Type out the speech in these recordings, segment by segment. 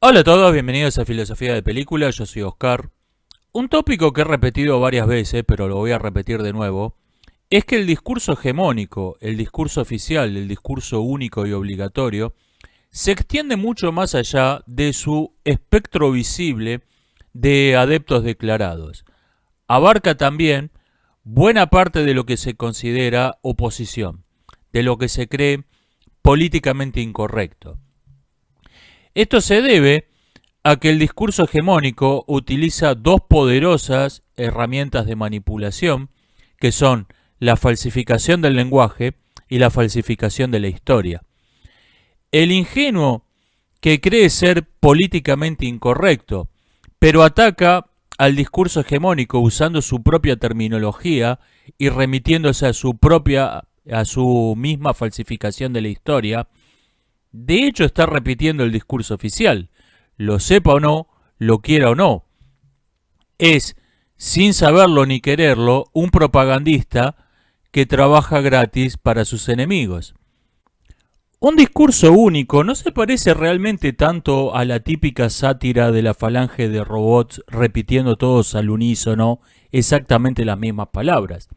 Hola a todos, bienvenidos a Filosofía de Película, yo soy Oscar. Un tópico que he repetido varias veces, pero lo voy a repetir de nuevo, es que el discurso hegemónico, el discurso oficial, el discurso único y obligatorio, se extiende mucho más allá de su espectro visible de adeptos declarados. Abarca también buena parte de lo que se considera oposición, de lo que se cree políticamente incorrecto. Esto se debe a que el discurso hegemónico utiliza dos poderosas herramientas de manipulación, que son la falsificación del lenguaje y la falsificación de la historia. El ingenuo que cree ser políticamente incorrecto, pero ataca al discurso hegemónico usando su propia terminología y remitiéndose a su misma falsificación de la historia, de hecho está repitiendo el discurso oficial, lo sepa o no, lo quiera o no. Es, sin saberlo ni quererlo, un propagandista que trabaja gratis para sus enemigos. Un discurso único no se parece realmente tanto a la típica sátira de la falange de robots repitiendo todos al unísono exactamente las mismas palabras.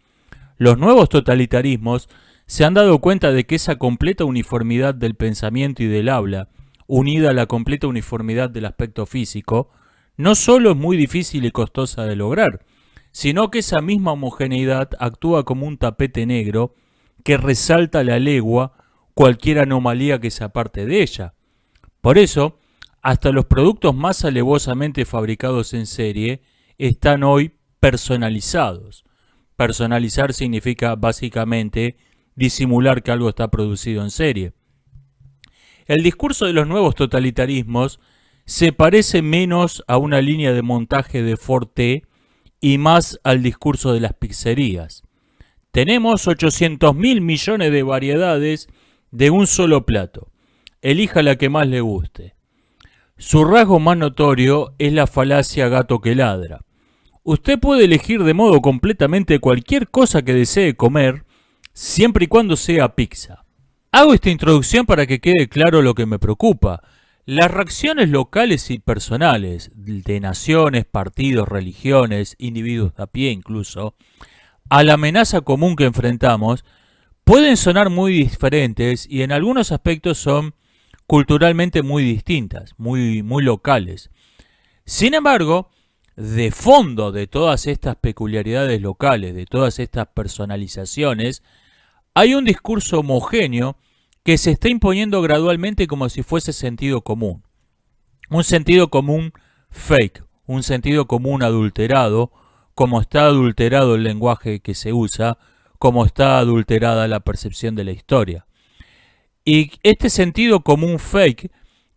Los nuevos totalitarismos se han dado cuenta de que esa completa uniformidad del pensamiento y del habla, unida a la completa uniformidad del aspecto físico, no solo es muy difícil y costosa de lograr, sino que esa misma homogeneidad actúa como un tapete negro que resalta a la legua cualquier anomalía que se aparte de ella. Por eso, hasta los productos más alevosamente fabricados en serie están hoy personalizados. Personalizar significa básicamente disimular que algo está producido en serie. El discurso de los nuevos totalitarismos se parece menos a una línea de montaje de Forte y más al discurso de las pizzerías. Tenemos 800.000 millones de variedades de un solo plato. Elija la que más le guste. Su rasgo más notorio es la falacia gato que ladra. Usted puede elegir de modo completamente cualquier cosa que desee comer, siempre y cuando sea pizza. Hago esta introducción para que quede claro lo que me preocupa. Las reacciones locales y personales, de naciones, partidos, religiones, individuos a pie incluso, a la amenaza común que enfrentamos, pueden sonar muy diferentes y en algunos aspectos son culturalmente muy distintas, muy locales. Sin embargo, de fondo de todas estas peculiaridades locales, de todas estas personalizaciones, hay un discurso homogéneo que se está imponiendo gradualmente como si fuese sentido común. Un sentido común fake, un sentido común adulterado, como está adulterado el lenguaje que se usa, como está adulterada la percepción de la historia. Y este sentido común fake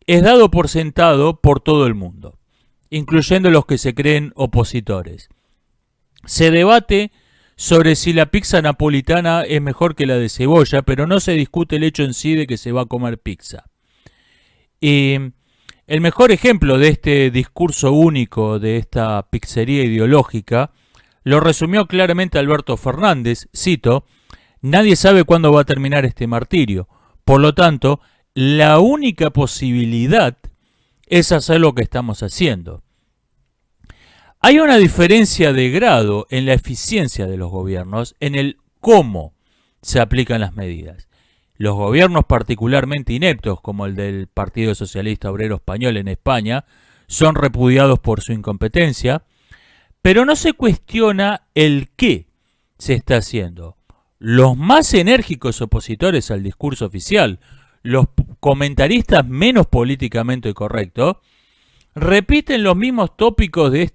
es dado por sentado por todo el mundo, incluyendo los que se creen opositores. Se debate sobre si la pizza napolitana es mejor que la de cebolla, pero no se discute el hecho en sí de que se va a comer pizza. Y el mejor ejemplo de este discurso único, de esta pizzería ideológica, lo resumió claramente Alberto Fernández, cito: "Nadie sabe cuándo va a terminar este martirio. Por lo tanto, la única posibilidad es hacer lo que estamos haciendo". Hay una diferencia de grado en la eficiencia de los gobiernos, en el cómo se aplican las medidas. Los gobiernos particularmente ineptos, como el del Partido Socialista Obrero Español en España, son repudiados por su incompetencia, pero no se cuestiona el qué se está haciendo. Los más enérgicos opositores al discurso oficial, los comentaristas menos políticamente correctos, repiten los mismos tópicos de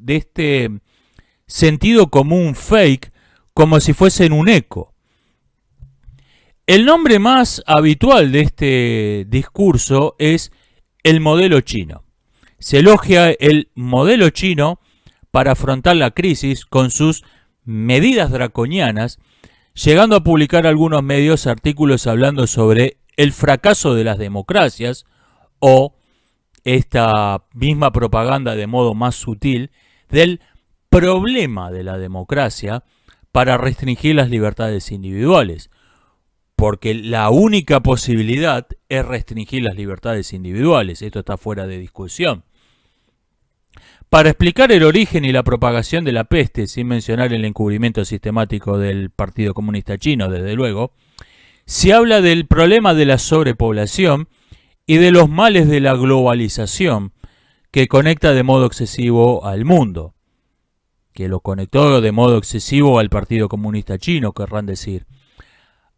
este sentido común fake como si fuesen un eco. El nombre más habitual de este discurso es el modelo chino. Se elogia el modelo chino para afrontar la crisis con sus medidas draconianas, llegando a publicar algunos medios artículos hablando sobre el fracaso de las democracias o esta misma propaganda de modo más sutil del problema de la democracia para restringir las libertades individuales. porque la única posibilidad es restringir las libertades individuales. Esto está fuera de discusión. Para explicar el origen y la propagación de la peste, sin mencionar el encubrimiento sistemático del Partido Comunista Chino, desde luego, se habla del problema de la sobrepoblación y de los males de la globalización, que conecta de modo excesivo al mundo. Que lo conectó de modo excesivo al Partido Comunista Chino, querrán decir.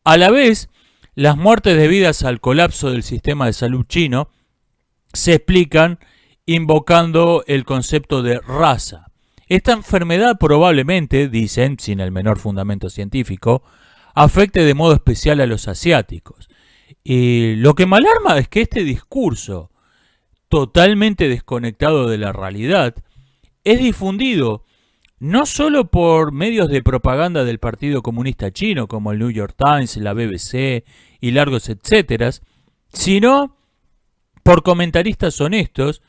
A la vez, las muertes debidas al colapso del sistema de salud chino se explican invocando el concepto de raza. Esta enfermedad probablemente, dicen, sin el menor fundamento científico, afecte de modo especial a los asiáticos. Y lo que me alarma es que este discurso, totalmente desconectado de la realidad, es difundido no solo por medios de propaganda del Partido Comunista Chino, como el New York Times, la BBC y largos etcétera, sino por comentaristas honestos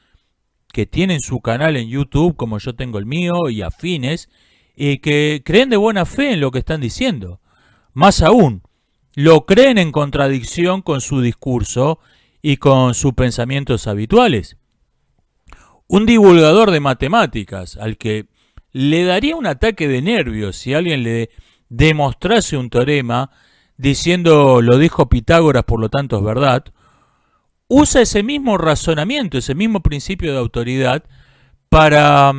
que tienen su canal en YouTube, como yo tengo el mío, y afines, y que creen de buena fe en lo que están diciendo. Más aún, lo creen en contradicción con su discurso y con sus pensamientos habituales. Un divulgador de matemáticas al que le daría un ataque de nervios si alguien le demostrase un teorema diciendo lo dijo Pitágoras, por lo tanto es verdad, usa ese mismo razonamiento, ese mismo principio de autoridad para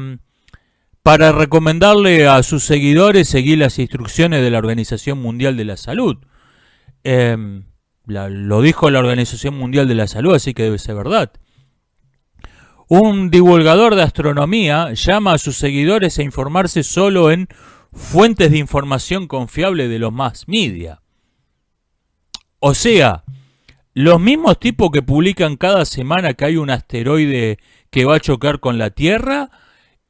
recomendarle a sus seguidores seguir las instrucciones de la Organización Mundial de la Salud. Lo dijo la Organización Mundial de la Salud, así que debe ser verdad. Un divulgador de astronomía llama a sus seguidores a informarse solo en fuentes de información confiable de los mass media. O sea, los mismos tipos que publican cada semana que hay un asteroide que va a chocar con la Tierra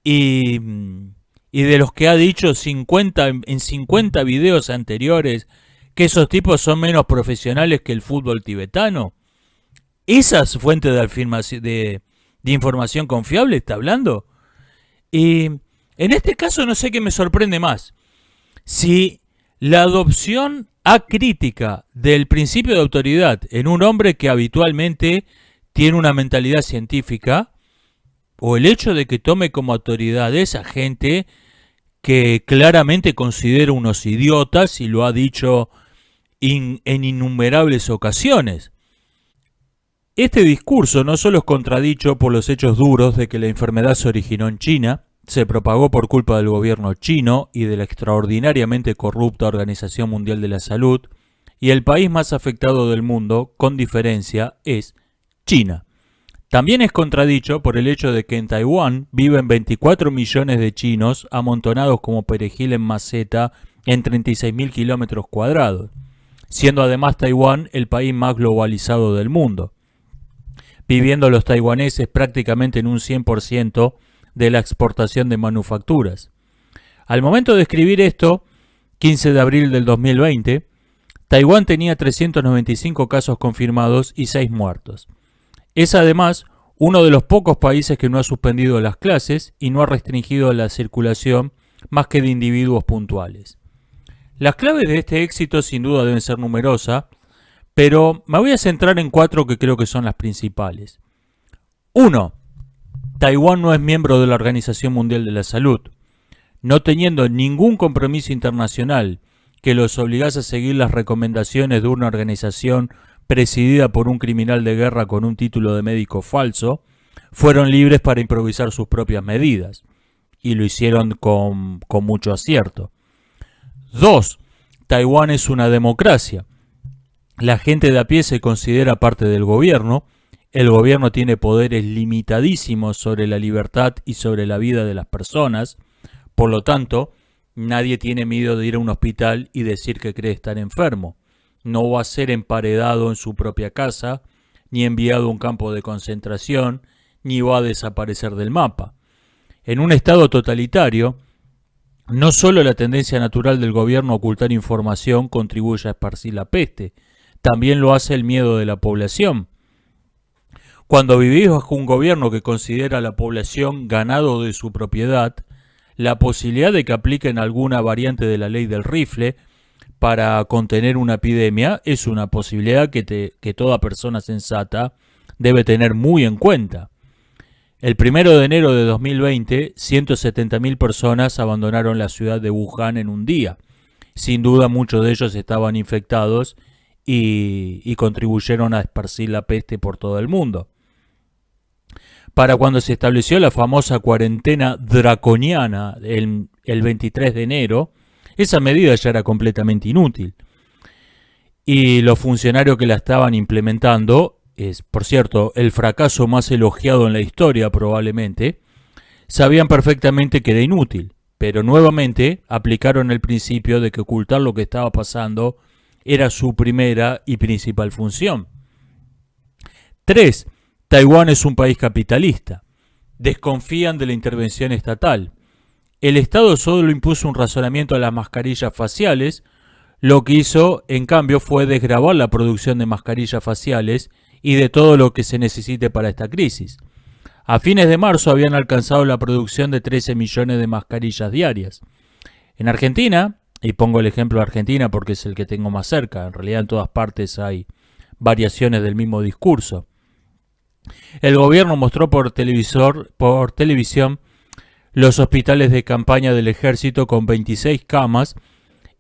y de los que ha dicho en 50 videos anteriores que esos tipos son menos profesionales que el fútbol tibetano. ¿Esas fuentes de información confiable está hablando? Y en este caso no sé qué me sorprende más. Si la adopción acrítica del principio de autoridad en un hombre que habitualmente tiene una mentalidad científica, o el hecho de que tome como autoridad esa gente que claramente considera unos idiotas y lo ha dicho en innumerables ocasiones. Este discurso no solo es contradicho por los hechos duros de que la enfermedad se originó en China, se propagó por culpa del gobierno chino y de la extraordinariamente corrupta Organización Mundial de la Salud, y el país más afectado del mundo, con diferencia, es China. También es contradicho por el hecho de que en Taiwán viven 24 millones de chinos amontonados como perejil en maceta en 36.000 kilómetros cuadrados, siendo además Taiwán el país más globalizado del mundo, viviendo los taiwaneses prácticamente en un 100% de la exportación de manufacturas. Al momento de escribir esto, 15 de abril del 2020, Taiwán tenía 395 casos confirmados y 6 muertos. Es además uno de los pocos países que no ha suspendido las clases y no ha restringido la circulación más que de individuos puntuales. Las claves de este éxito sin duda deben ser numerosas, pero me voy a centrar en 4 que creo que son las principales. 1. Taiwán no es miembro de la Organización Mundial de la Salud. No teniendo ningún compromiso internacional que los obligase a seguir las recomendaciones de una organización presidida por un criminal de guerra con un título de médico falso, fueron libres para improvisar sus propias medidas, y lo hicieron con mucho acierto. 2. Taiwán es una democracia. La gente de a pie se considera parte del gobierno. El gobierno tiene poderes limitadísimos sobre la libertad y sobre la vida de las personas. Por lo tanto, nadie tiene miedo de ir a un hospital y decir que cree estar enfermo. No va a ser emparedado en su propia casa, ni enviado a un campo de concentración, ni va a desaparecer del mapa. En un estado totalitario, no solo la tendencia natural del gobierno a ocultar información contribuye a esparcir la peste, también lo hace el miedo de la población. Cuando vivís bajo un gobierno que considera a la población ganado de su propiedad, la posibilidad de que apliquen alguna variante de la ley del rifle para contener una epidemia es una posibilidad que toda persona sensata debe tener muy en cuenta. El 1 de enero de 2020, 170.000 personas abandonaron la ciudad de Wuhan en un día. Sin duda muchos de ellos estaban infectados y contribuyeron a esparcir la peste por todo el mundo. Para cuando se estableció la famosa cuarentena draconiana el 23 de enero, esa medida ya era completamente inútil. Y los funcionarios que la estaban implementando, es por cierto el fracaso más elogiado en la historia probablemente, sabían perfectamente que era inútil, pero nuevamente aplicaron el principio de que ocultar lo que estaba pasando era su primera y principal función. 3. Taiwán es un país capitalista. Desconfían de la intervención estatal. El Estado solo impuso un razonamiento a las mascarillas faciales. Lo que hizo, en cambio, fue desgravar la producción de mascarillas faciales y de todo lo que se necesite para esta crisis. A fines de marzo habían alcanzado la producción de 13 millones de mascarillas diarias. En Argentina, y pongo el ejemplo de Argentina porque es el que tengo más cerca, en realidad en todas partes hay variaciones del mismo discurso. El gobierno mostró por televisión los hospitales de campaña del ejército con 26 camas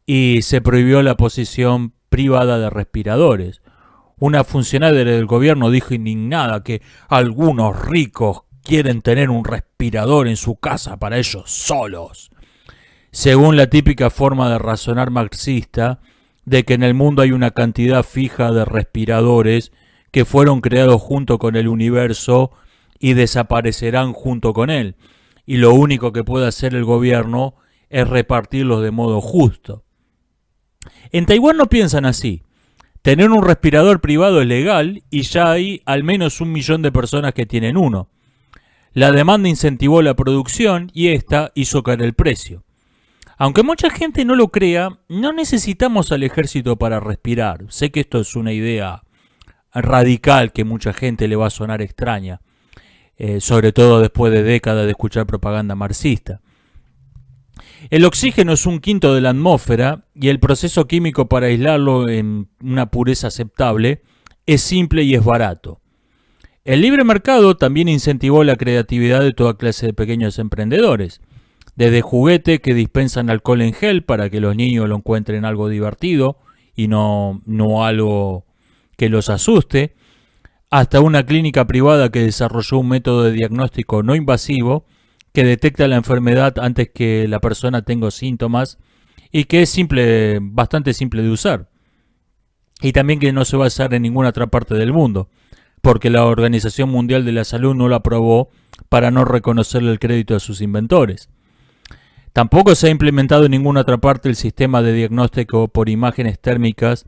y se prohibió la posesión privada de respiradores. Una funcionaria del gobierno dijo indignada que algunos ricos quieren tener un respirador en su casa para ellos solos. Según la típica forma de razonar marxista de que en el mundo hay una cantidad fija de respiradores que fueron creados junto con el universo y desaparecerán junto con él, y lo único que puede hacer el gobierno es repartirlos de modo justo. En Taiwán no piensan así. Tener un respirador privado es legal y ya hay al menos 1 millón de personas que tienen uno. La demanda incentivó la producción y esta hizo caer el precio. Aunque mucha gente no lo crea, no necesitamos al ejército para respirar. Sé que esto es una idea radical que mucha gente le va a sonar extraña, sobre todo después de décadas de escuchar propaganda marxista. El oxígeno es 1/5 de la atmósfera y el proceso químico para aislarlo en una pureza aceptable es simple y es barato. El libre mercado también incentivó la creatividad de toda clase de pequeños emprendedores, desde juguetes que dispensan alcohol en gel para que los niños lo encuentren algo divertido y no algo que los asuste, hasta una clínica privada que desarrolló un método de diagnóstico no invasivo que detecta la enfermedad antes que la persona tenga síntomas y que es bastante simple de usar. Y también que no se va a usar en ninguna otra parte del mundo, porque la Organización Mundial de la Salud no lo aprobó para no reconocerle el crédito a sus inventores. Tampoco se ha implementado en ninguna otra parte el sistema de diagnóstico por imágenes térmicas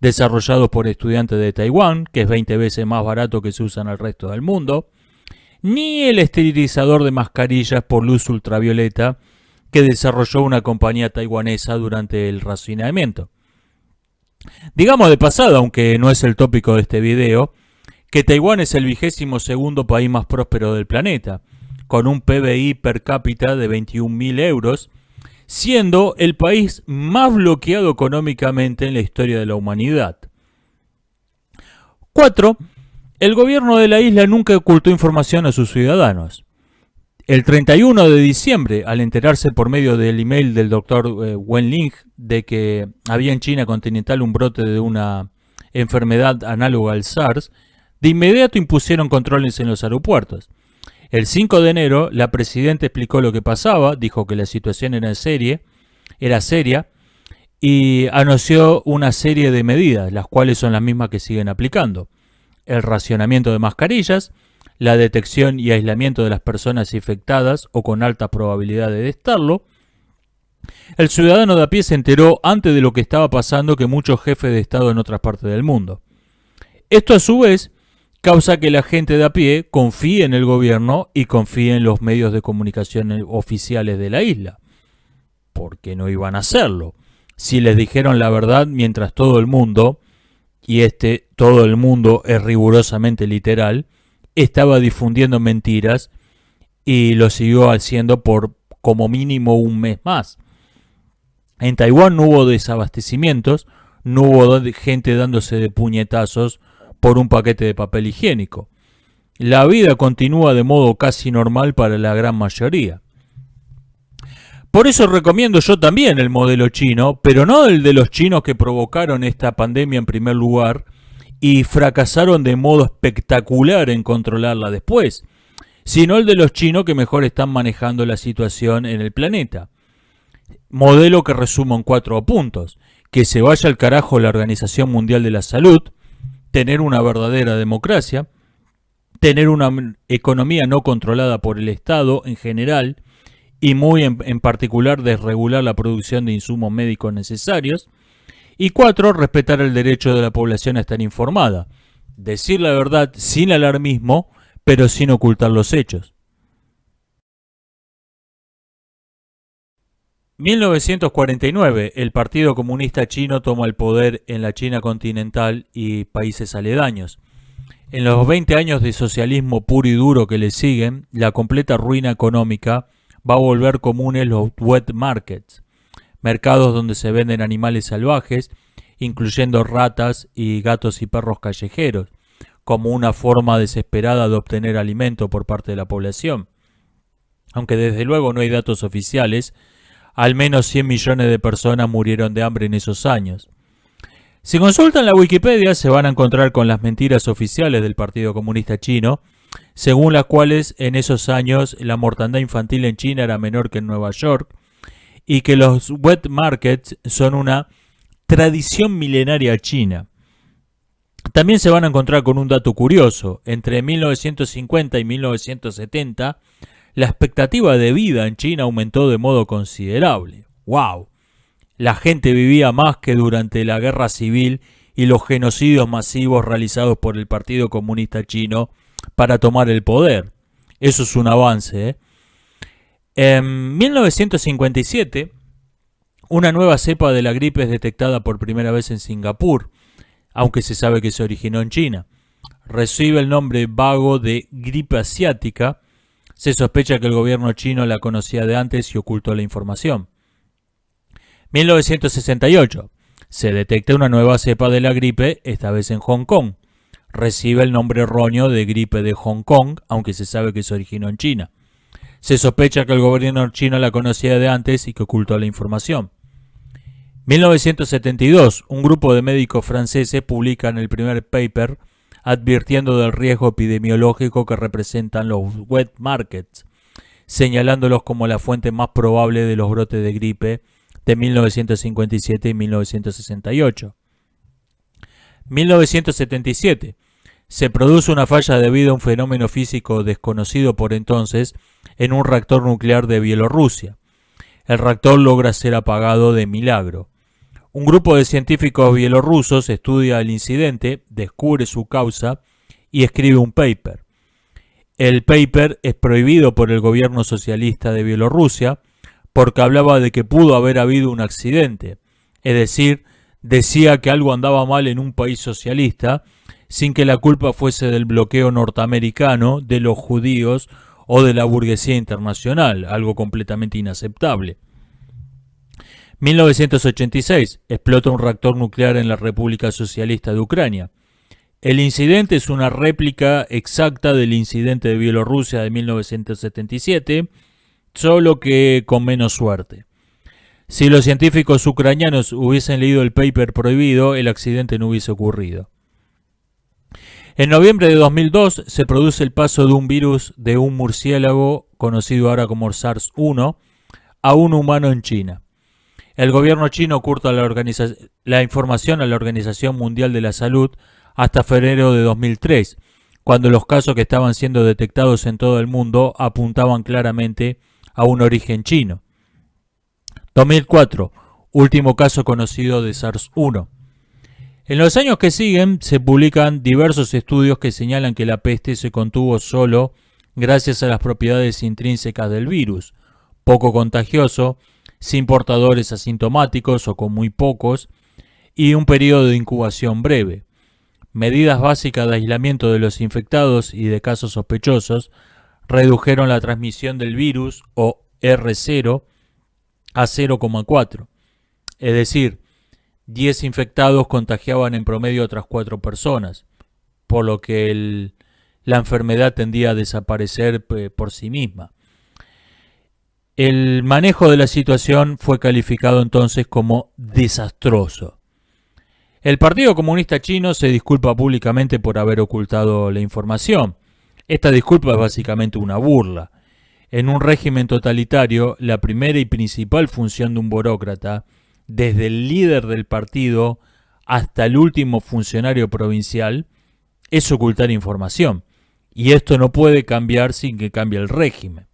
desarrollado por estudiantes de Taiwán, que es 20 veces más barato que se usa en el resto del mundo, ni el esterilizador de mascarillas por luz ultravioleta que desarrolló una compañía taiwanesa durante el racionamiento. Digamos de pasada, aunque no es el tópico de este video, que Taiwán es el 22º país más próspero del planeta, con un PBI per cápita de 21.000 euros, siendo el país más bloqueado económicamente en la historia de la humanidad. 4. El gobierno de la isla nunca ocultó información a sus ciudadanos. El 31 de diciembre, al enterarse por medio del email del Dr. Wen Ling de que había en China continental un brote de una enfermedad análoga al SARS, de inmediato impusieron controles en los aeropuertos. El 5 de enero, la presidenta explicó lo que pasaba, dijo que la situación era seria, y anunció una serie de medidas, las cuales son las mismas que siguen aplicando. El racionamiento de mascarillas, la detección y aislamiento de las personas infectadas o con alta probabilidad de estarlo. El ciudadano de a pie se enteró antes de lo que estaba pasando que muchos jefes de Estado en otras partes del mundo. Esto a su vez causa que la gente de a pie confíe en el gobierno y confíe en los medios de comunicación oficiales de la isla. Porque no iban a hacerlo. Si les dijeron la verdad mientras todo el mundo, y todo el mundo es rigurosamente literal, estaba difundiendo mentiras y lo siguió haciendo por como mínimo un mes más. En Taiwán no hubo desabastecimientos, no hubo gente dándose de puñetazos por un paquete de papel higiénico. La vida continúa de modo casi normal para la gran mayoría. Por eso recomiendo yo también el modelo chino, pero no el de los chinos que provocaron esta pandemia en primer lugar y fracasaron de modo espectacular en controlarla después, sino el de los chinos que mejor están manejando la situación en el planeta. Modelo que resumo en 4 puntos: que se vaya al carajo la Organización Mundial de la Salud, tener una verdadera democracia, tener una economía no controlada por el Estado en general y muy en particular desregular la producción de insumos médicos necesarios. Y 4, respetar el derecho de la población a estar informada, decir la verdad sin alarmismo, pero sin ocultar los hechos. 1949, el Partido Comunista Chino toma el poder en la China continental y países aledaños. En los 20 años de socialismo puro y duro que le siguen, la completa ruina económica va a volver comunes los wet markets, mercados donde se venden animales salvajes, incluyendo ratas y gatos y perros callejeros, como una forma desesperada de obtener alimento por parte de la población. Aunque desde luego no hay datos oficiales, al menos 100 millones de personas murieron de hambre en esos años. Si consultan la Wikipedia se van a encontrar con las mentiras oficiales del Partido Comunista Chino, según las cuales en esos años la mortandad infantil en China era menor que en Nueva York y que los wet markets son una tradición milenaria china. También se van a encontrar con un dato curioso: entre 1950 y 1970 la expectativa de vida en China aumentó de modo considerable. ¡Wow! La gente vivía más que durante la guerra civil y los genocidios masivos realizados por el Partido Comunista Chino para tomar el poder. Eso es un avance, ¿eh? En 1957, una nueva cepa de la gripe es detectada por primera vez en Singapur, aunque se sabe que se originó en China. Recibe el nombre vago de gripe asiática. Se sospecha que el gobierno chino la conocía de antes y ocultó la información. 1968. Se detecta una nueva cepa de la gripe, esta vez en Hong Kong. Recibe el nombre erróneo de gripe de Hong Kong, aunque se sabe que se originó en China. Se sospecha que el gobierno chino la conocía de antes y que ocultó la información. 1972. Un grupo de médicos franceses publican el primer paper advirtiendo del riesgo epidemiológico que representan los wet markets, señalándolos como la fuente más probable de los brotes de gripe de 1957 y 1968. 1977. Se produce una falla debido a un fenómeno físico desconocido por entonces en un reactor nuclear de Bielorrusia. El reactor logra ser apagado de milagro. Un grupo de científicos bielorrusos estudia el incidente, descubre su causa y escribe un paper. El paper es prohibido por el gobierno socialista de Bielorrusia porque hablaba de que pudo haber habido un accidente, es decir, decía que algo andaba mal en un país socialista sin que la culpa fuese del bloqueo norteamericano, de los judíos o de la burguesía internacional, algo completamente inaceptable. 1986. Explota un reactor nuclear en la República Socialista de Ucrania. El incidente es una réplica exacta del incidente de Bielorrusia de 1977, solo que con menos suerte. Si los científicos ucranianos hubiesen leído el paper prohibido, el accidente no hubiese ocurrido. En noviembre de 2002 se produce el paso de un virus de un murciélago, conocido ahora como SARS-1, a un humano en China. El gobierno chino oculta la información a la Organización Mundial de la Salud hasta febrero de 2003, cuando los casos que estaban siendo detectados en todo el mundo apuntaban claramente a un origen chino. 2004. Último caso conocido de SARS-1. En los años que siguen se publican diversos estudios que señalan que la peste se contuvo solo gracias a las propiedades intrínsecas del virus: poco contagioso, sin portadores asintomáticos o con muy pocos, y un periodo de incubación breve. Medidas básicas de aislamiento de los infectados y de casos sospechosos redujeron la transmisión del virus, o R0, a 0,4. Es decir, 10 infectados contagiaban en promedio a otras 4 personas, por lo que la enfermedad tendía a desaparecer por sí misma. El manejo de la situación fue calificado entonces como desastroso. El Partido Comunista Chino se disculpa públicamente por haber ocultado la información. Esta disculpa es básicamente una burla. En un régimen totalitario, la primera y principal función de un burócrata, desde el líder del partido hasta el último funcionario provincial, es ocultar información. Y esto no puede cambiar sin que cambie el régimen.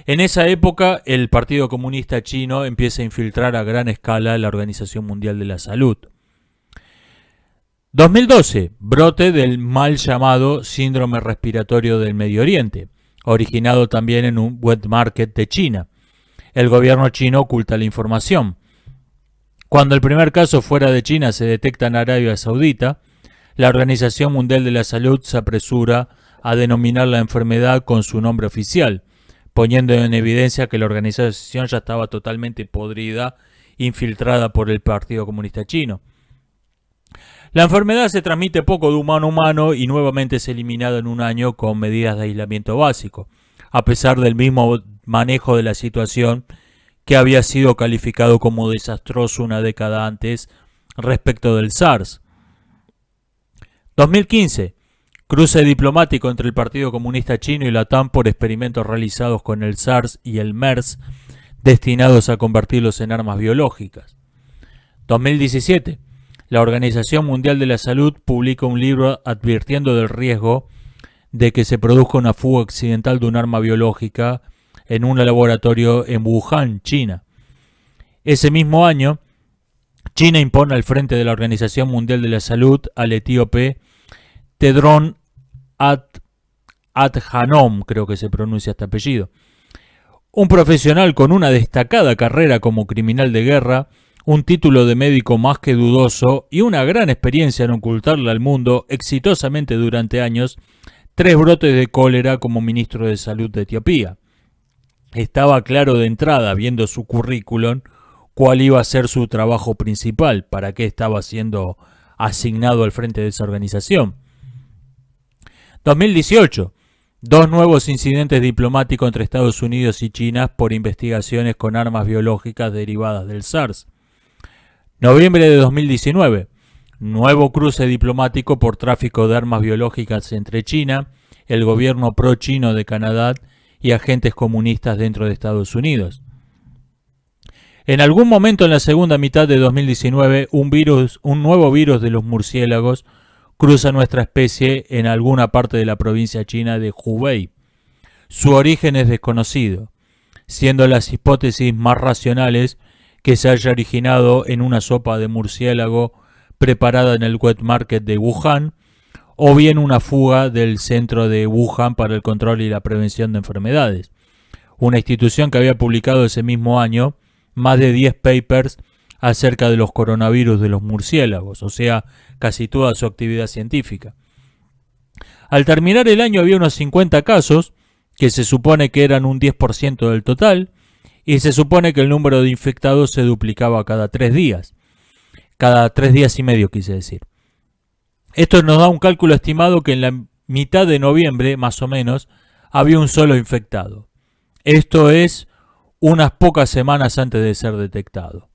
En esa época, el Partido Comunista Chino empieza a infiltrar a gran escala la Organización Mundial de la Salud. 2012, brote del mal llamado síndrome respiratorio del Medio Oriente, originado también en un wet market de China. El gobierno chino oculta la información. Cuando el primer caso fuera de China se detecta en Arabia Saudita, la Organización Mundial de la Salud se apresura a denominar la enfermedad con su nombre oficial, poniendo en evidencia que la organización ya estaba totalmente podrida, infiltrada por el Partido Comunista Chino. La enfermedad se transmite poco de humano a humano y nuevamente es eliminada en un año con medidas de aislamiento básico, a pesar del mismo manejo de la situación que había sido calificado como desastroso una década antes respecto del SARS. 2015. Cruce diplomático entre el Partido Comunista Chino y la TAM por experimentos realizados con el SARS y el MERS destinados a convertirlos en armas biológicas. 2017. La Organización Mundial de la Salud publica un libro advirtiendo del riesgo de que se produzca una fuga accidental de un arma biológica en un laboratorio en Wuhan, China. Ese mismo año, China impone al frente de la Organización Mundial de la Salud al etíope Tedros Adhanom, creo que se pronuncia este apellido, un profesional con una destacada carrera como criminal de guerra, un título de médico más que dudoso y una gran experiencia en ocultarle al mundo exitosamente durante años 3 brotes de cólera como ministro de Salud de Etiopía. Estaba claro de entrada, viendo su currículum, cuál iba a ser su trabajo principal, para qué estaba siendo asignado al frente de esa organización. 2018. 2 nuevos incidentes diplomáticos entre Estados Unidos y China por investigaciones con armas biológicas derivadas del SARS. Noviembre de 2019. Nuevo cruce diplomático por tráfico de armas biológicas entre China, el gobierno pro-chino de Canadá y agentes comunistas dentro de Estados Unidos. En algún momento en la segunda mitad de 2019, un nuevo virus de los murciélagos cruza nuestra especie en alguna parte de la provincia china de Hubei. Su origen es desconocido, siendo las hipótesis más racionales que se haya originado en una sopa de murciélago preparada en el wet market de Wuhan, o bien una fuga del centro de Wuhan para el control y la prevención de enfermedades, una institución que había publicado ese mismo año más de 10 papers acerca de los coronavirus de los murciélagos, o sea, casi toda su actividad científica. Al terminar el año había unos 50 casos, que se supone que eran un 10% del total, y se supone que el número de infectados se duplicaba cada 3 días. Cada 3 días y medio, quise decir. Esto nos da un cálculo estimado que en la mitad de noviembre, más o menos, había un solo infectado. Esto es unas pocas semanas antes de ser detectado.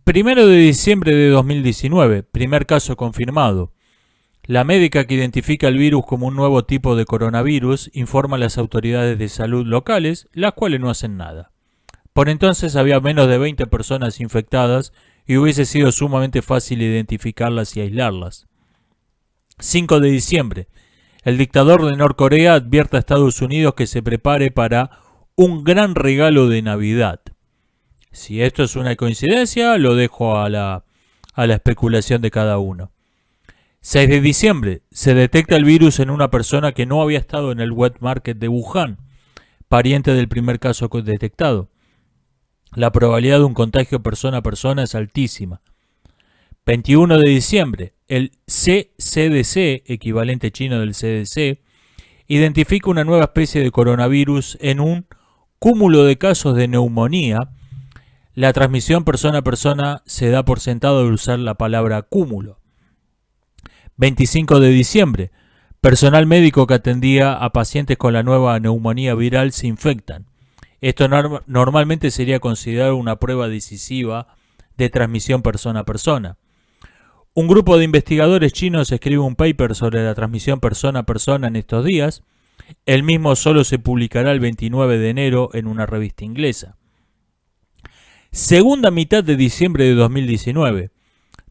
1 de diciembre de 2019, primer caso confirmado. La médica que identifica el virus como un nuevo tipo de coronavirus informa a las autoridades de salud locales, las cuales no hacen nada. Por entonces había menos de 20 personas infectadas y hubiese sido sumamente fácil identificarlas y aislarlas. 5 de diciembre. El dictador de Norcorea advierte a Estados Unidos que se prepare para un gran regalo de Navidad. Si esto es una coincidencia, lo dejo a la especulación de cada uno. 6 de diciembre. Se detecta el virus en una persona que no había estado en el wet market de Wuhan, pariente del primer caso detectado. La probabilidad de un contagio persona a persona es altísima. 21 de diciembre. El CCDC, equivalente chino del CDC, identifica una nueva especie de coronavirus en un cúmulo de casos de neumonía, la transmisión persona a persona se da por sentado al usar la palabra cúmulo. 25 de diciembre. Personal médico que atendía a pacientes con la nueva neumonía viral se infectan. Esto normalmente sería considerado una prueba decisiva de transmisión persona a persona. Un grupo de investigadores chinos escribe un paper sobre la transmisión persona a persona en estos días. El mismo solo se publicará el 29 de enero en una revista inglesa. Segunda mitad de diciembre de 2019.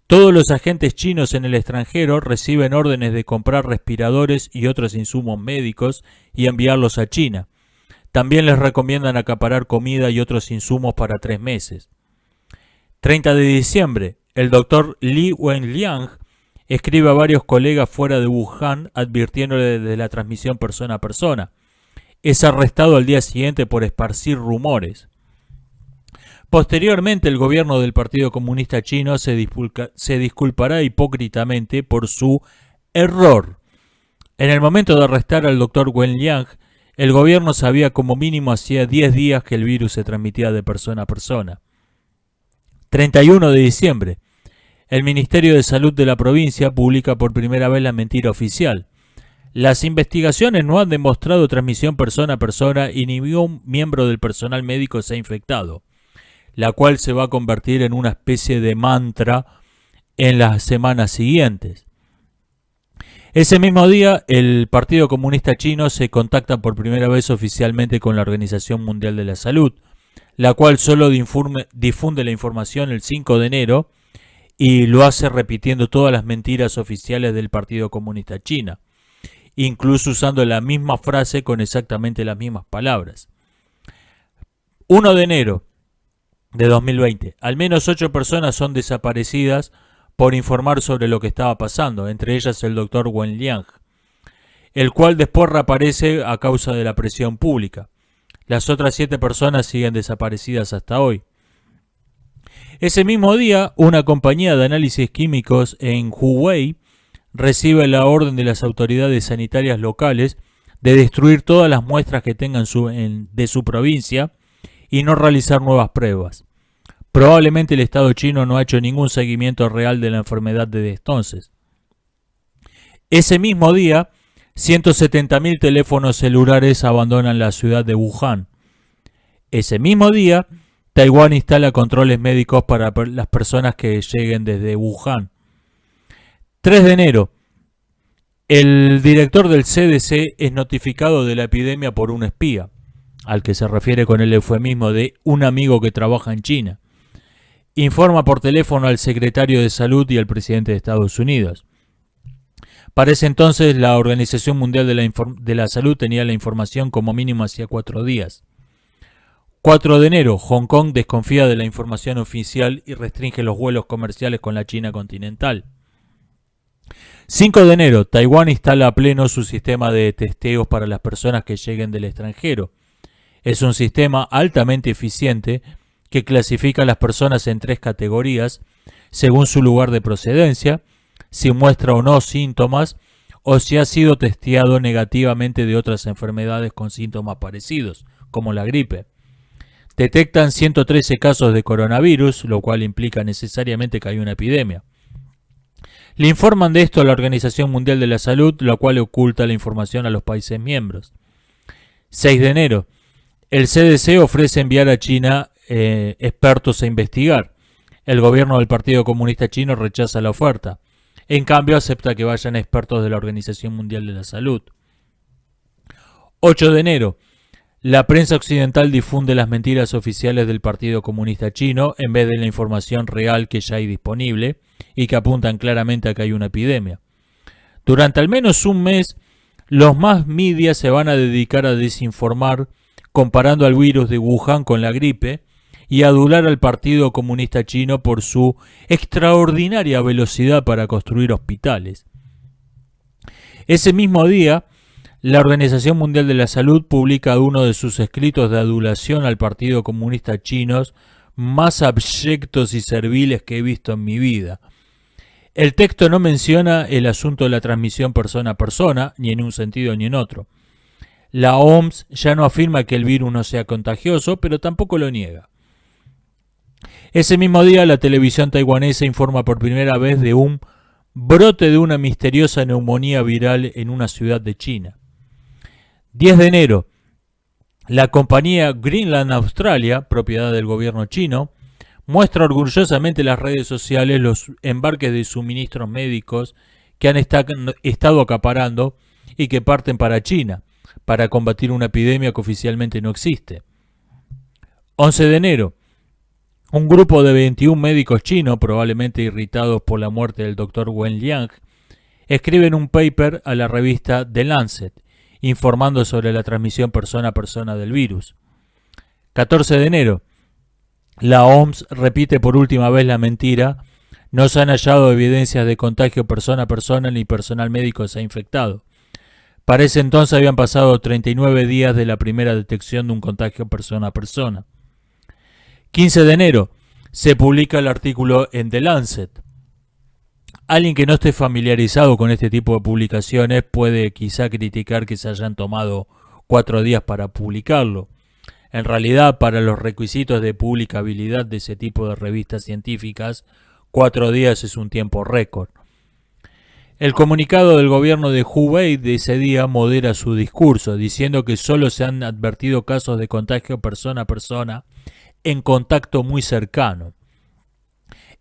Todos los agentes chinos en el extranjero reciben órdenes de comprar respiradores y otros insumos médicos y enviarlos a China. También les recomiendan acaparar comida y otros insumos para 3 meses. 30 de diciembre. El doctor Li Wenliang escribe a varios colegas fuera de Wuhan advirtiéndole de la transmisión persona a persona. Es arrestado al día siguiente por esparcir rumores. Posteriormente, el gobierno del Partido Comunista Chino se disculpará hipócritamente por su error. En el momento de arrestar al doctor Wenliang, el gobierno sabía como mínimo hacía 10 días que el virus se transmitía de persona a persona. 31 de diciembre. El Ministerio de Salud de la provincia publica por primera vez la mentira oficial. Las investigaciones no han demostrado transmisión persona a persona y ningún miembro del personal médico se ha infectado, la cual se va a convertir en una especie de mantra en las semanas siguientes. Ese mismo día, el Partido Comunista Chino se contacta por primera vez oficialmente con la Organización Mundial de la Salud, la cual solo difunde la información el 5 de enero y lo hace repitiendo todas las mentiras oficiales del Partido Comunista China, incluso usando la misma frase con exactamente las mismas palabras. 1 de enero de 2020. Al menos 8 personas son desaparecidas por informar sobre lo que estaba pasando, entre ellas el doctor Wenliang, el cual después reaparece a causa de la presión pública. Las otras 7 personas siguen desaparecidas hasta hoy. Ese mismo día, una compañía de análisis químicos en Hubei recibe la orden de las autoridades sanitarias locales de destruir todas las muestras que tengan de su provincia y no realizar nuevas pruebas. Probablemente el Estado chino no ha hecho ningún seguimiento real de la enfermedad desde entonces. Ese mismo día, 170.000 teléfonos celulares abandonan la ciudad de Wuhan. Ese mismo día, Taiwán instala controles médicos para las personas que lleguen desde Wuhan. 3 de enero. El director del CDC es notificado de la epidemia por un espía, al que se refiere con el eufemismo de un amigo que trabaja en China. Informa por teléfono al secretario de Salud y al presidente de Estados Unidos. Para ese entonces, la Organización Mundial de la Salud tenía la información como mínimo hacía 4 días. 4 de enero, Hong Kong desconfía de la información oficial y restringe los vuelos comerciales con la China continental. 5 de enero, Taiwán instala a pleno su sistema de testeos para las personas que lleguen del extranjero. Es un sistema altamente eficiente que clasifica a las personas en 3 categorías según su lugar de procedencia, si muestra o no síntomas o si ha sido testeado negativamente de otras enfermedades con síntomas parecidos, como la gripe. Detectan 113 casos de coronavirus, lo cual implica necesariamente que hay una epidemia. Le informan de esto a la Organización Mundial de la Salud, la cual oculta la información a los países miembros. 6 de enero. El CDC ofrece enviar a China expertos a investigar. El gobierno del Partido Comunista Chino rechaza la oferta. En cambio, acepta que vayan expertos de la Organización Mundial de la Salud. 8 de enero. La prensa occidental difunde las mentiras oficiales del Partido Comunista Chino en vez de la información real que ya hay disponible y que apuntan claramente a que hay una epidemia. Durante al menos un mes, los más media se van a dedicar a desinformar comparando al virus de Wuhan con la gripe y adular al Partido Comunista Chino por su extraordinaria velocidad para construir hospitales. Ese mismo día, la Organización Mundial de la Salud publica uno de sus escritos de adulación al Partido Comunista Chino más abyectos y serviles que he visto en mi vida. El texto no menciona el asunto de la transmisión persona a persona, ni en un sentido ni en otro. La OMS ya no afirma que el virus no sea contagioso, pero tampoco lo niega. Ese mismo día, la televisión taiwanesa informa por primera vez de un brote de una misteriosa neumonía viral en una ciudad de China. 10 de enero, la compañía Greenland Australia, propiedad del gobierno chino, muestra orgullosamente en las redes sociales los embarques de suministros médicos que han estado acaparando y que parten para China, para combatir una epidemia que oficialmente no existe. 11 de enero, un grupo de 21 médicos chinos, probablemente irritados por la muerte del Dr. Wen Liang, escriben un paper a la revista The Lancet, informando sobre la transmisión persona a persona del virus. 14 de enero, la OMS repite por última vez la mentira: no se han hallado evidencias de contagio persona a persona ni personal médico se ha infectado. Para ese entonces habían pasado 39 días de la primera detección de un contagio persona a persona. 15 de enero, se publica el artículo en The Lancet. Alguien que no esté familiarizado con este tipo de publicaciones puede quizá criticar que se hayan tomado 4 días para publicarlo. En realidad, para los requisitos de publicabilidad de ese tipo de revistas científicas, 4 días es un tiempo récord. El comunicado del gobierno de Hubei de ese día modera su discurso, diciendo que solo se han advertido casos de contagio persona a persona en contacto muy cercano.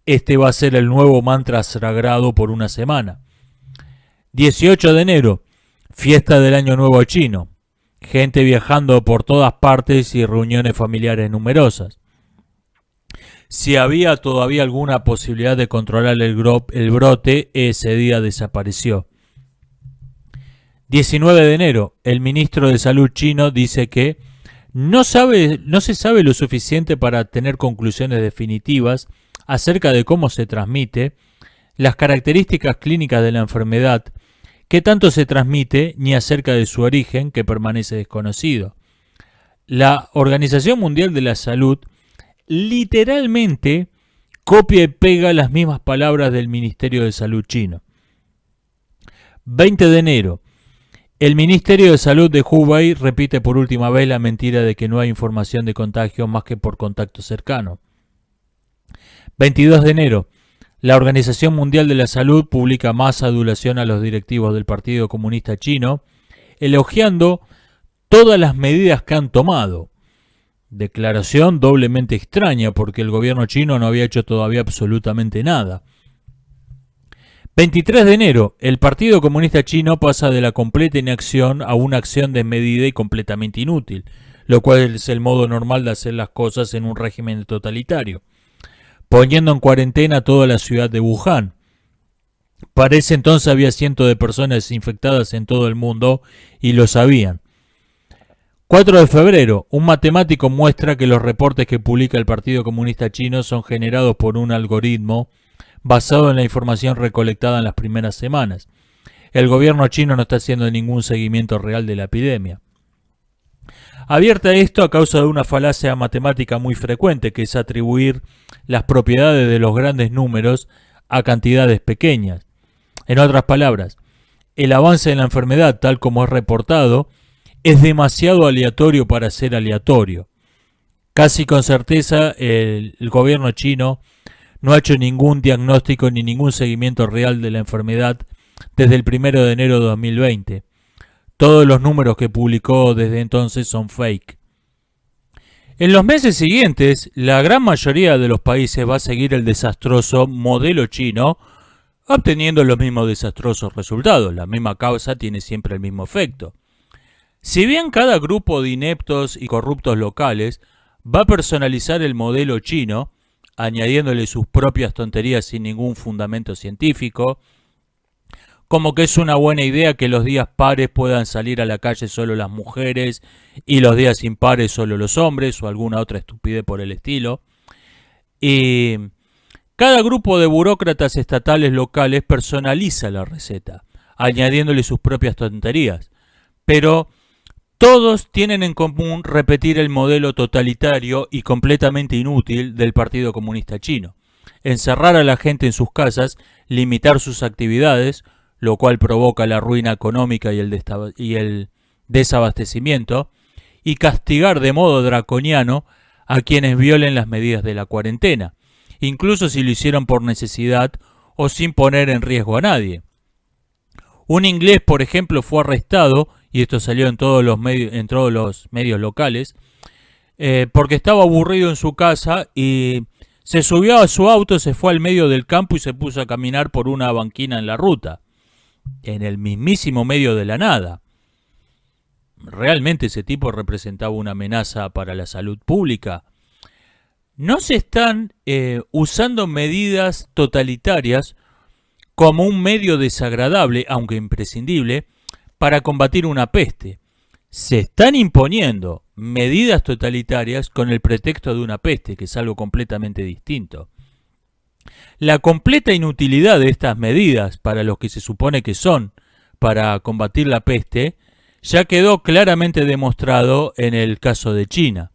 Este va a ser el nuevo mantra sagrado por una semana. 18 de enero, fiesta del Año Nuevo Chino. Gente viajando por todas partes y reuniones familiares numerosas. Si había todavía alguna posibilidad de controlar el brote, ese día desapareció. 19 de enero, el ministro de Salud chino dice que no se sabe lo suficiente para tener conclusiones definitivas acerca de cómo se transmite, las características clínicas de la enfermedad, qué tanto se transmite, ni acerca de su origen, que permanece desconocido. La Organización Mundial de la Salud literalmente copia y pega las mismas palabras del Ministerio de Salud chino. 20 de enero. El Ministerio de Salud de Hubei repite por última vez la mentira de que no hay información de contagio más que por contacto cercano. 22 de enero. La Organización Mundial de la Salud publica más adulación a los directivos del Partido Comunista Chino, elogiando todas las medidas que han tomado. Declaración doblemente extraña porque el gobierno chino no había hecho todavía absolutamente nada. 23 de enero, el Partido Comunista Chino pasa de la completa inacción a una acción desmedida y completamente inútil, lo cual es el modo normal de hacer las cosas en un régimen totalitario, poniendo en cuarentena toda la ciudad de Wuhan. Para ese entonces había cientos de personas infectadas en todo el mundo y lo sabían. 4 de febrero, un matemático muestra que los reportes que publica el Partido Comunista Chino son generados por un algoritmo basado en la información recolectada en las primeras semanas. El gobierno chino no está haciendo ningún seguimiento real de la epidemia. Abierta esto a causa de una falacia matemática muy frecuente, que es atribuir las propiedades de los grandes números a cantidades pequeñas. En otras palabras, el avance de la enfermedad, tal como es reportado, es demasiado aleatorio para ser aleatorio. Casi con certeza el gobierno chino no ha hecho ningún diagnóstico ni ningún seguimiento real de la enfermedad desde el 1 de enero de 2020. Todos los números que publicó desde entonces son fake. En los meses siguientes, la gran mayoría de los países va a seguir el desastroso modelo chino, obteniendo los mismos desastrosos resultados. La misma causa tiene siempre el mismo efecto. Si bien cada grupo de ineptos y corruptos locales va a personalizar el modelo chino, añadiéndole sus propias tonterías sin ningún fundamento científico, como que es una buena idea que los días pares puedan salir a la calle solo las mujeres y los días impares solo los hombres, o alguna otra estupidez por el estilo. Y cada grupo de burócratas estatales locales personaliza la receta, añadiéndole sus propias tonterías, pero todos tienen en común repetir el modelo totalitario y completamente inútil del Partido Comunista Chino: encerrar a la gente en sus casas, limitar sus actividades, lo cual provoca la ruina económica y el desabastecimiento y castigar de modo draconiano a quienes violen las medidas de la cuarentena, incluso si lo hicieron por necesidad o sin poner en riesgo a nadie. Un inglés, por ejemplo, fue arrestado, y esto salió en todos los medios locales, porque estaba aburrido en su casa y se subió a su auto, se fue al medio del campo y se puso a caminar por una banquina en la ruta, en el mismísimo medio de la nada. ¿Realmente ese tipo representaba una amenaza para la salud pública? No se están usando medidas totalitarias como un medio desagradable, aunque imprescindible, para combatir una peste. Se están imponiendo medidas totalitarias con el pretexto de una peste, que es algo completamente distinto. La completa inutilidad de estas medidas para los que se supone que son para combatir la peste ya quedó claramente demostrado en el caso de China.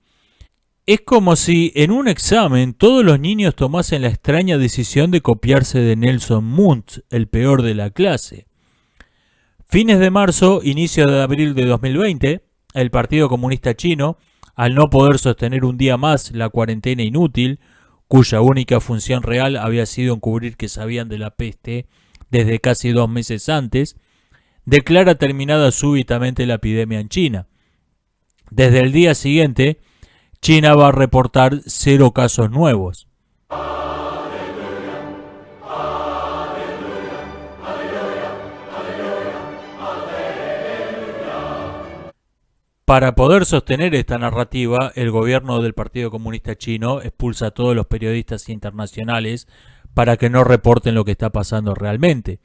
Es como si en un examen todos los niños tomasen la extraña decisión de copiarse de Nelson Muntz, el peor de la clase. Fines de marzo, inicio de abril de 2020, el Partido Comunista Chino, al no poder sostener un día más la cuarentena inútil, cuya única función real había sido encubrir que sabían de la peste desde casi 2 meses antes, declara terminada súbitamente la epidemia en China. Desde el día siguiente, China va a reportar 0 casos nuevos. Para poder sostener esta narrativa, el gobierno del Partido Comunista Chino expulsa a todos los periodistas internacionales para que no reporten lo que está pasando realmente.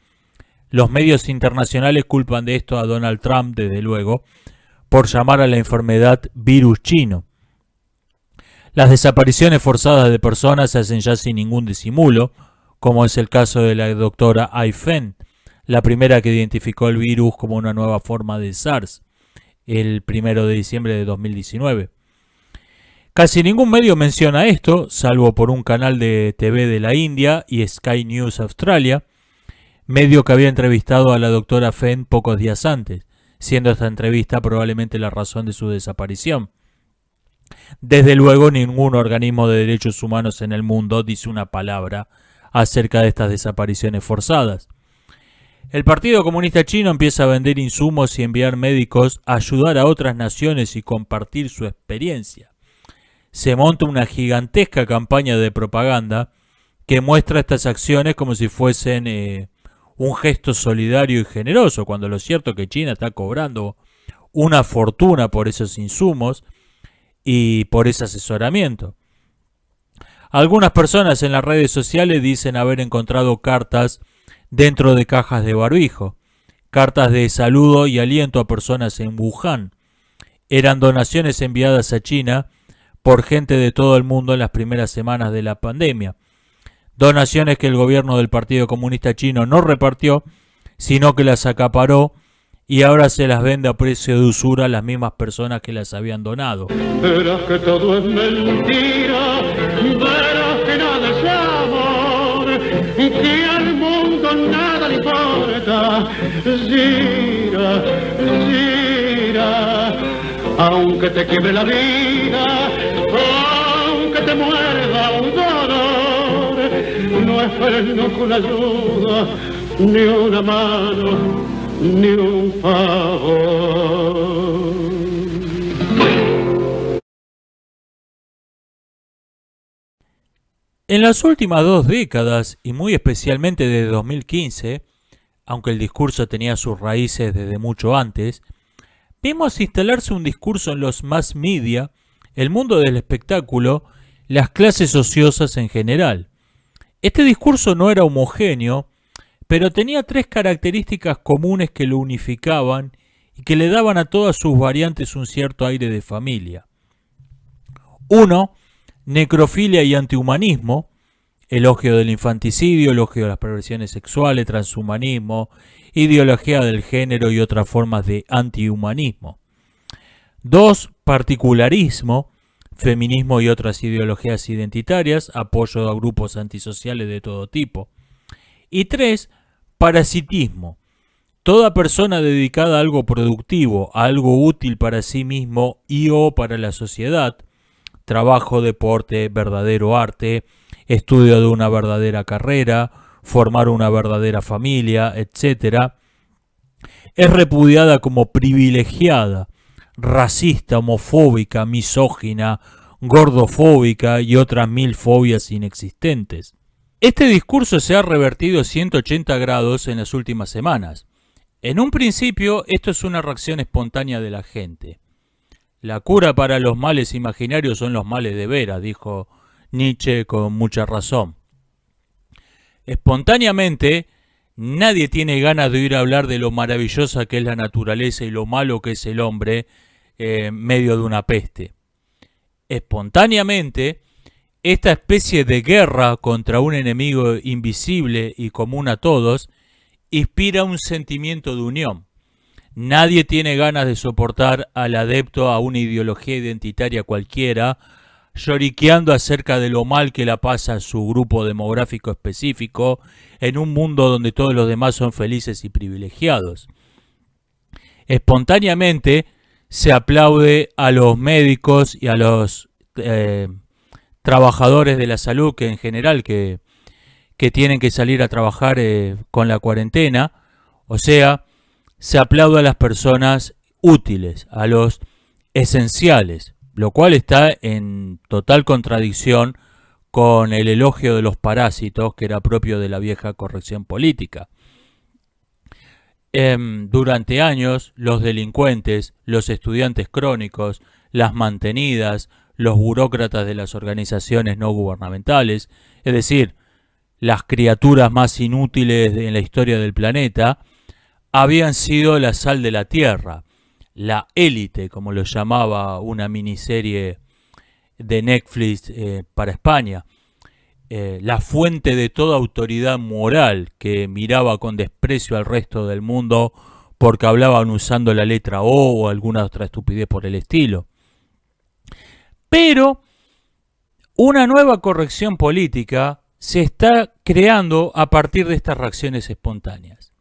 Los medios internacionales culpan de esto a Donald Trump, desde luego, por llamar a la enfermedad virus chino. Las desapariciones forzadas de personas se hacen ya sin ningún disimulo, como es el caso de la doctora Ai Fen, la primera que identificó el virus como una nueva forma de SARS, el 1 de diciembre de 2019. Casi ningún medio menciona esto, salvo por un canal de TV de la India y Sky News Australia, medio que había entrevistado a la doctora Fen pocos días antes, siendo esta entrevista probablemente la razón de su desaparición. Desde luego, ningún organismo de derechos humanos en el mundo dice una palabra acerca de estas desapariciones forzadas. El Partido Comunista Chino empieza a vender insumos y enviar médicos a ayudar a otras naciones y compartir su experiencia. Se monta una gigantesca campaña de propaganda que muestra estas acciones como si fuesen un gesto solidario y generoso, cuando lo cierto es que China está cobrando una fortuna por esos insumos y por ese asesoramiento. Algunas personas en las redes sociales dicen haber encontrado cartas dentro de cajas de barbijo, cartas de saludo y aliento a personas en Wuhan. Eran donaciones enviadas a China por gente de todo el mundo en las primeras semanas de la pandemia. Donaciones que el gobierno del Partido Comunista Chino no repartió, sino que las acaparó y ahora se las vende a precio de usura a las mismas personas que las habían donado. Verás que todo es mentira, verás que nada es amor, que al mundo nada le importa. Gira, gira, aunque te quiebre la vida, aunque te muerda un dolor, no esperes nunca una ayuda, ni una mano, ni un favor. En las últimas 2 décadas, y muy especialmente desde 2015, aunque el discurso tenía sus raíces desde mucho antes, vimos instalarse un discurso en los mass media, el mundo del espectáculo, las clases ociosas en general. Este discurso no era homogéneo, pero tenía 3 características comunes que lo unificaban y que le daban a todas sus variantes un cierto aire de familia. 1. Necrofilia y antihumanismo, elogio del infanticidio, elogio de las perversiones sexuales, transhumanismo, ideología del género y otras formas de antihumanismo. 2. Particularismo, feminismo y otras ideologías identitarias, apoyo a grupos antisociales de todo tipo. Y 3. Parasitismo, Toda persona dedicada a algo productivo, a algo útil para sí mismo y o para la sociedad, trabajo, deporte, verdadero arte, estudio de una verdadera carrera, formar una verdadera familia, etc., es repudiada como privilegiada, racista, homofóbica, misógina, gordofóbica y otras 1000 fobias inexistentes. Este discurso se ha revertido 180 grados en las últimas semanas. En un principio, esto es una reacción espontánea de la gente. La cura para los males imaginarios son los males de veras, dijo Nietzsche con mucha razón. Espontáneamente, nadie tiene ganas de oír hablar de lo maravillosa que es la naturaleza y lo malo que es el hombre en medio de una peste. Espontáneamente, esta especie de guerra contra un enemigo invisible y común a todos inspira un sentimiento de unión. Nadie tiene ganas de soportar al adepto a una ideología identitaria cualquiera, lloriqueando acerca de lo mal que la pasa a su grupo demográfico específico en un mundo donde todos los demás son felices y privilegiados. Espontáneamente se aplaude a los médicos y a los trabajadores de la salud que en general que tienen que salir a trabajar con la cuarentena, o sea, se aplaude a las personas útiles, a los esenciales, lo cual está en total contradicción con el elogio de los parásitos que era propio de la vieja corrección política. Durante años, los delincuentes, los estudiantes crónicos, las mantenidas, los burócratas de las organizaciones no gubernamentales, es decir, las criaturas más inútiles en la historia del planeta, habían sido la sal de la tierra, la élite, como lo llamaba una miniserie de Netflix para España, la fuente de toda autoridad moral que miraba con desprecio al resto del mundo porque hablaban usando la letra O alguna otra estupidez por el estilo. Pero una nueva corrección política se está creando a partir de estas reacciones espontáneas.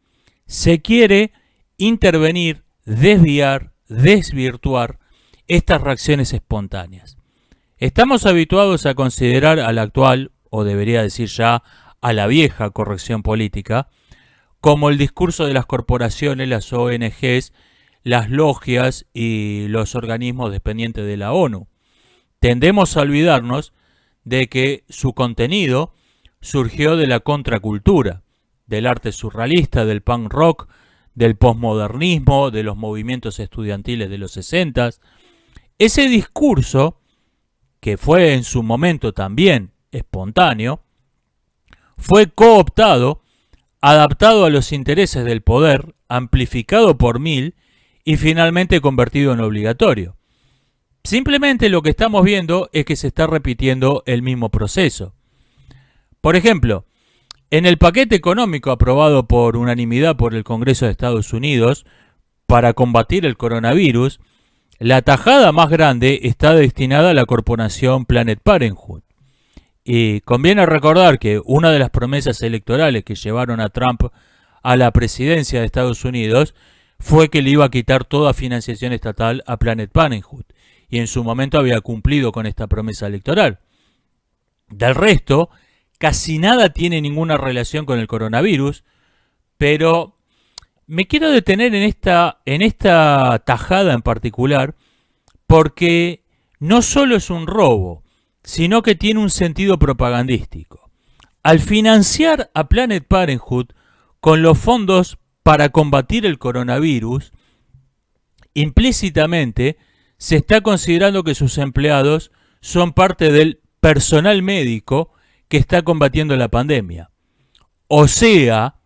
Se quiere intervenir, desviar, desvirtuar estas reacciones espontáneas. Estamos habituados a considerar a la actual, o debería decir ya, a la vieja corrección política, como el discurso de las corporaciones, las ONGs, las logias y los organismos dependientes de la ONU. Tendemos a olvidarnos de que su contenido surgió de la contracultura, del arte surrealista, del punk rock, del posmodernismo, de los movimientos estudiantiles de los 60. Ese discurso, que fue en su momento también espontáneo, fue cooptado, adaptado a los intereses del poder, amplificado por 1000 y finalmente convertido en obligatorio. Simplemente lo que estamos viendo es que se está repitiendo el mismo proceso. Por ejemplo, en el paquete económico aprobado por unanimidad por el Congreso de Estados Unidos para combatir el coronavirus, la tajada más grande está destinada a la corporación Planned Parenthood. Y conviene recordar que una de las promesas electorales que llevaron a Trump a la presidencia de Estados Unidos fue que le iba a quitar toda financiación estatal a Planned Parenthood. Y en su momento había cumplido con esta promesa electoral. Del resto, casi nada tiene ninguna relación con el coronavirus, pero me quiero detener en esta tajada en particular, porque no solo es un robo, sino que tiene un sentido propagandístico. Al financiar a Planned Parenthood con los fondos para combatir el coronavirus, implícitamente se está considerando que sus empleados son parte del personal médico que está combatiendo la pandemia. O sea,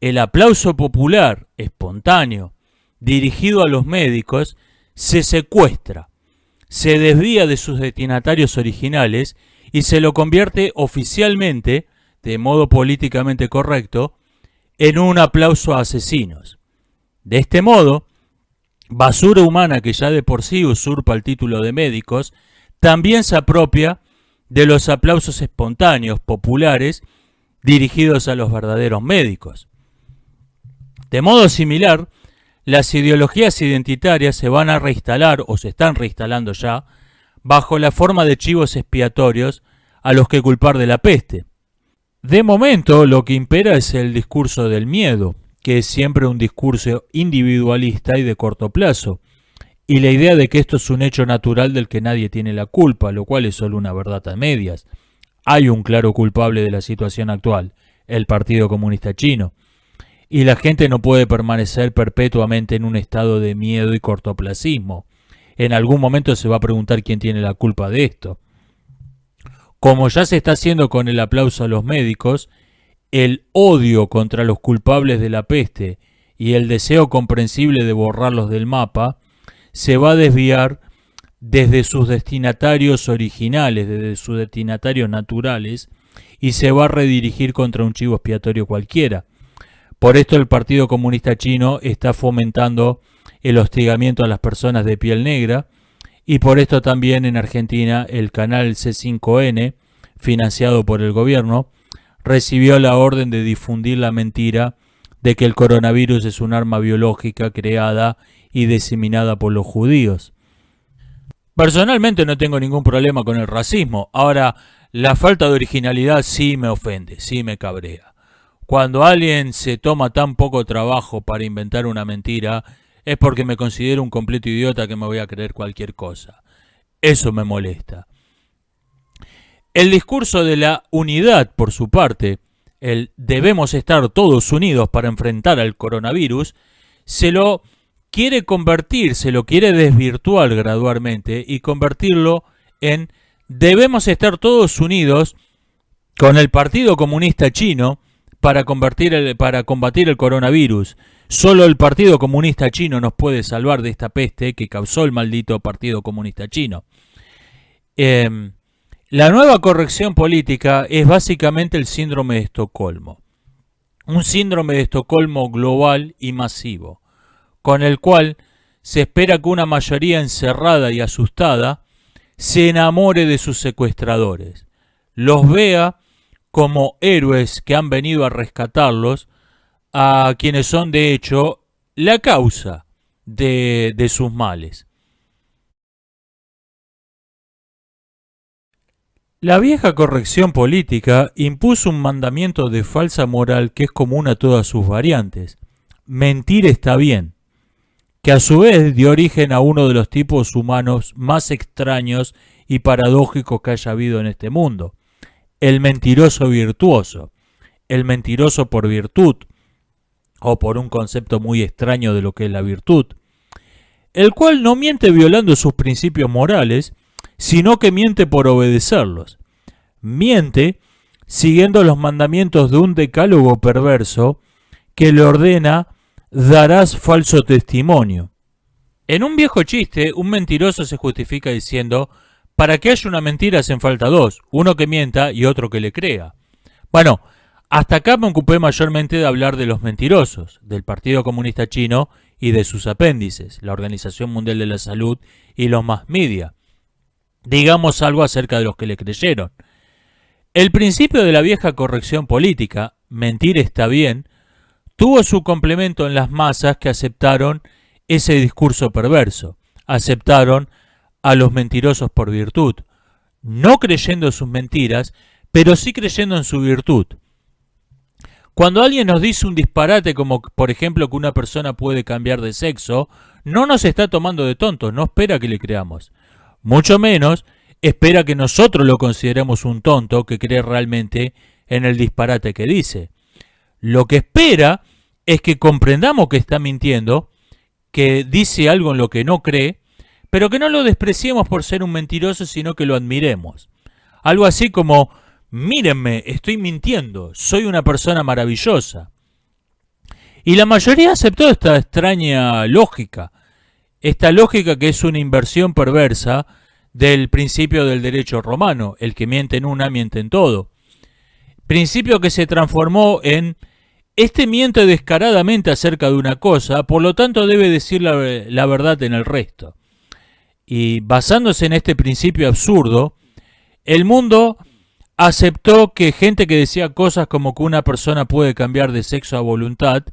el aplauso popular espontáneo dirigido a los médicos se secuestra, se desvía de sus destinatarios originales y se lo convierte oficialmente, de modo políticamente correcto, en un aplauso a asesinos. De este modo, basura humana que ya de por sí usurpa el título de médicos, también se apropia de los aplausos espontáneos populares dirigidos a los verdaderos médicos. De modo similar, las ideologías identitarias se van a reinstalar, o se están reinstalando ya, bajo la forma de chivos expiatorios a los que culpar de la peste. De momento, lo que impera es el discurso del miedo, que es siempre un discurso individualista y de corto plazo, y la idea de que esto es un hecho natural del que nadie tiene la culpa, lo cual es solo una verdad a medias. Hay un claro culpable de la situación actual, el Partido Comunista Chino, y la gente no puede permanecer perpetuamente en un estado de miedo y cortoplacismo. En algún momento se va a preguntar quién tiene la culpa de esto. Como ya se está haciendo con el aplauso a los médicos, el odio contra los culpables de la peste y el deseo comprensible de borrarlos del mapa se va a desviar desde sus destinatarios originales, desde sus destinatarios naturales, y se va a redirigir contra un chivo expiatorio cualquiera. Por esto el Partido Comunista Chino está fomentando el hostigamiento a las personas de piel negra, y por esto también en Argentina el canal C5N, financiado por el gobierno, recibió la orden de difundir la mentira de que el coronavirus es un arma biológica creada y diseminada por los judíos. Personalmente no tengo ningún problema con el racismo. Ahora, la falta de originalidad sí me ofende, sí me cabrea. Cuando alguien se toma tan poco trabajo para inventar una mentira, es porque me considero un completo idiota que me voy a creer cualquier cosa. Eso me molesta. El discurso de la unidad, por su parte, el debemos estar todos unidos para enfrentar al coronavirus, se lo quiere convertir, se lo quiere desvirtuar gradualmente y convertirlo en debemos estar todos unidos con el Partido Comunista Chino para combatir el coronavirus. Solo el Partido Comunista Chino nos puede salvar de esta peste que causó el maldito Partido Comunista Chino. La nueva corrección política es básicamente el síndrome de Estocolmo. Un síndrome de Estocolmo global y masivo, con el cual se espera que una mayoría encerrada y asustada se enamore de sus secuestradores, los vea como héroes que han venido a rescatarlos, a quienes son de hecho la causa de sus males. La vieja corrección política impuso un mandamiento de falsa moral que es común a todas sus variantes: mentir está bien, que a su vez dio origen a uno de los tipos humanos más extraños y paradójicos que haya habido en este mundo: el mentiroso virtuoso, el mentiroso por virtud, o por un concepto muy extraño de lo que es la virtud, el cual no miente violando sus principios morales, sino que miente por obedecerlos. Miente siguiendo los mandamientos de un decálogo perverso que le ordena: darás falso testimonio. En un viejo chiste, un mentiroso se justifica diciendo: para que haya una mentira hacen falta dos, uno que mienta y otro que le crea. Bueno, hasta acá me ocupé mayormente de hablar de los mentirosos, del Partido Comunista Chino y de sus apéndices, la Organización Mundial de la Salud y los mass media. Digamos algo acerca de los que le creyeron. El principio de la vieja corrección política, mentir está bien, tuvo su complemento en las masas que aceptaron ese discurso perverso, aceptaron a los mentirosos por virtud, no creyendo sus mentiras, pero sí creyendo en su virtud. Cuando alguien nos dice un disparate como, por ejemplo, que una persona puede cambiar de sexo, no nos está tomando de tontos, no espera que le creamos. Mucho menos espera que nosotros lo consideremos un tonto que cree realmente en el disparate que dice. Lo que espera es que comprendamos que está mintiendo, que dice algo en lo que no cree, pero que no lo despreciemos por ser un mentiroso, sino que lo admiremos. Algo así como: mírenme, estoy mintiendo, soy una persona maravillosa. Y la mayoría aceptó esta extraña lógica, esta lógica que es una inversión perversa del principio del derecho romano: el que miente en una, miente en todo. Principio que se transformó en: este miente descaradamente acerca de una cosa, por lo tanto debe decir la verdad en el resto. Y basándose en este principio absurdo, el mundo aceptó que gente que decía cosas como que una persona puede cambiar de sexo a voluntad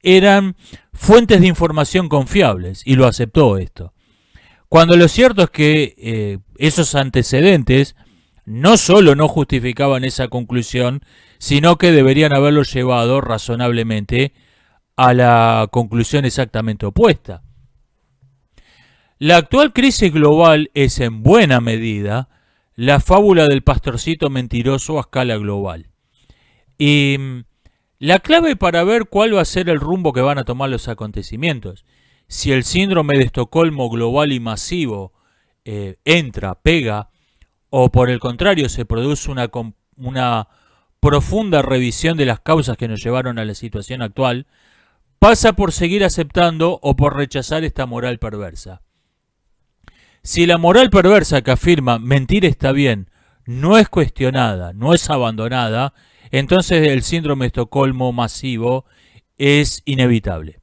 eran fuentes de información confiables, y lo aceptó esto. Cuando lo cierto es que esos antecedentes no solo no justificaban esa conclusión, sino que deberían haberlo llevado razonablemente a la conclusión exactamente opuesta. La actual crisis global es en buena medida la fábula del pastorcito mentiroso a escala global. Y la clave para ver cuál va a ser el rumbo que van a tomar los acontecimientos, si el síndrome de Estocolmo global y masivo entra, pega, o por el contrario se produce una profunda revisión de las causas que nos llevaron a la situación actual, pasa por seguir aceptando o por rechazar esta moral perversa. Si la moral perversa que afirma mentir está bien no es cuestionada, no es abandonada, entonces el síndrome de Estocolmo masivo es inevitable.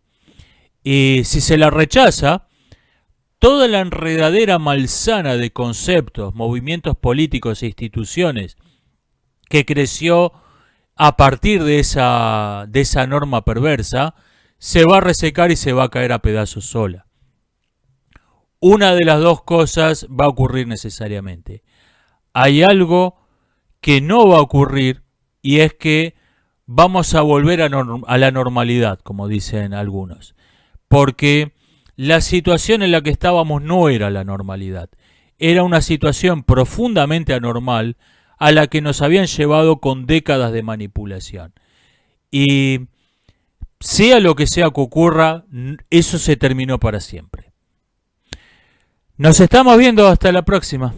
Y si se la rechaza, toda la enredadera malsana de conceptos, movimientos políticos e instituciones que creció a partir de esa norma perversa, se va a resecar y se va a caer a pedazos sola. Una de las dos cosas va a ocurrir necesariamente. Hay algo que no va a ocurrir y es que vamos a volver a la normalidad, como dicen algunos. Porque la situación en la que estábamos no era la normalidad. Era una situación profundamente anormal a la que nos habían llevado con décadas de manipulación. Y sea lo que sea que ocurra, eso se terminó para siempre. Nos estamos viendo, hasta la próxima.